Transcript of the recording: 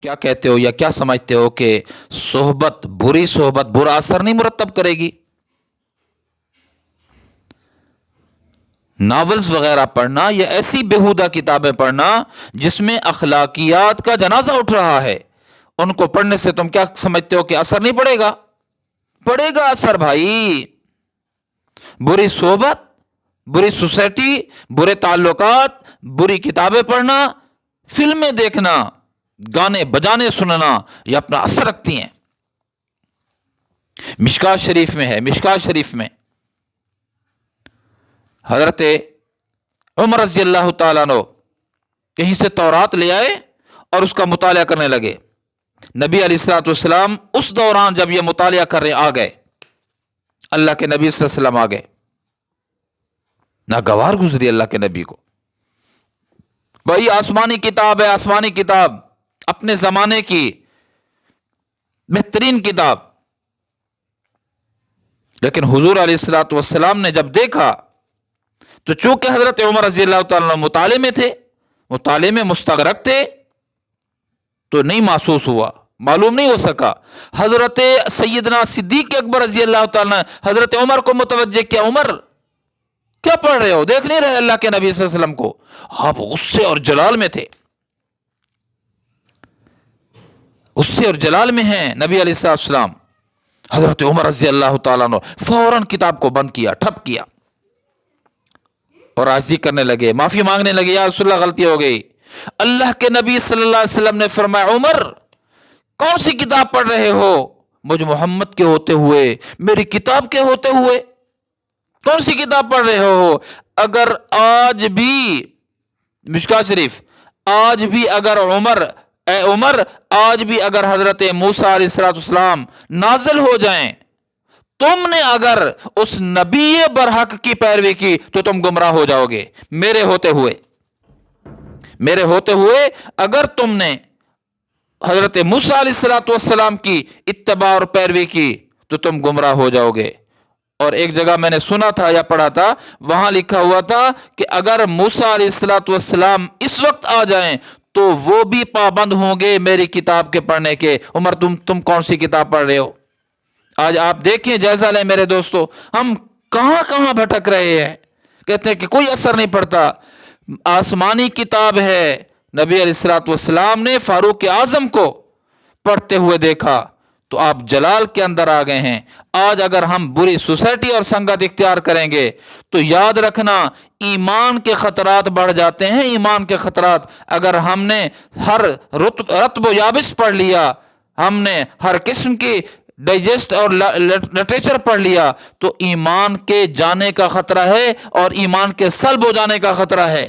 क्या कहते हो या क्या समझते हो कि बुरी सोहबत बुरा असर नहीं मुरतब करेगी? नॉवेल्स वगैरह पढ़ना या ऐसी बेहुदा किताबें पढ़ना जिसमें अखलाकियात का जनाजा उठ रहा है, उनको पढ़ने से तुम क्या समझते हो कि असर नहीं पड़ेगा? पड़ेगा असर भाई। बुरी सोहबत, बुरी सोसाइटी, बुरे ताल्लुकात, बुरी किताबें पढ़ना, फिल्में देखना, गाने बजाने सुनना, ये अपना असर रखती हैं। मिशकात शरीफ में है, मिशकात शरीफ में हजरत उमर रज़ी अल्लाह तआला अन्हु कहीं से तौरात ले आए और उसका मुताला करने लगे। नबी अलैहिस्सलातु वस्सलाम उस दौरान जब ये मुताला कर रहे आ गए, अल्लाह के नबी सल्लल्लाहु अलैहि वसल्लम आ गए। नागवार गुजरी अल्लाह के नबी को, भाई आसमानी किताब है, आसमानी किताब, अपने जमाने की बेहतरीन किताब। लेकिन हुजूर अलैहिस्सलातु वस्सलाम ने जब देखा तो चूंकि हजरत उमर रज़ी अल्लाह तआला मुताले में थे, मुताले में मुस्तगरक थे, तो नहीं महसूस हुआ, मालूम नहीं हो सका। हजरत सैयदना सिद्दीक अकबर रज़ी अल्लाह तआला हजरत उमर को मुतवज्जे किया, उमर क्या पढ़ रहे हो, देख नहीं रहे अल्लाह के नबी सल्लल्लाहु अलैहि वसल्लम को? आप गुस्से और जलाल में थे, गुस्से और जलाल में हैं नबी अलैहिस्सलातु वस्सलाम। हजरत उमर रज़ी अल्लाह तआला अन्हु फौरन किताब को बंद किया, ठप किया और आजी करने लगे, माफी मांगने लगे, या रसूलल्लाह गलती हो गई। अल्लाह के नबी सल्लल्लाहु अलैहि वसल्लम ने फरमाया, उमर कौन सी किताब पढ़ रहे हो? मुझ मोहम्मद के होते हुए, मेरी किताब के होते हुए कौन सी किताब पढ़ रहे हो? अगर आज भी, मिशकात शरीफ, आज भी अगर उमर आज भी अगर हजरत मूसा अलैहिस्सलाम नाज़िल हो जाएं, तुमने अगर उस नबी बरहक की पैरवी की तो तुम गुमराह हो जाओगे। मेरे होते हुए अगर तुमने हजरत मूसा अलैहिस्सलाम की इत्तबा और पैरवी की तो तुम गुमराह हो जाओगे। और एक जगह मैंने सुना था या पढ़ा था, वहां लिखा हुआ था कि अगर मूसा अलैहिस्सलाम इस वक्त आ जाएं तो वो भी पाबंद होंगे मेरी किताब के पढ़ने के। उमर तुम कौन सी किताब पढ़ रहे हो? आज आप देखें, जायजा लें मेरे दोस्तों, हम कहां कहां भटक रहे हैं। कहते हैं कि कोई असर नहीं पड़ता। आसमानी किताब है, नबी अलैहिस्सलातु वस्सलाम ने फारूक आजम को पढ़ते हुए देखा तो आप जलाल के अंदर आ गए हैं। आज अगर हम बुरी सोसाइटी और संगत इख्तियार करेंगे तो याद रखना, ईमान के खतरात बढ़ जाते हैं। ईमान के खतरात, अगर हमने हर रत्ब याबिस पढ़ लिया, हमने हर किस्म की डाइजेस्ट और लिटरेचर पढ़ लिया तो ईमान के जाने का खतरा है और ईमान के सल्ब हो जाने का खतरा है।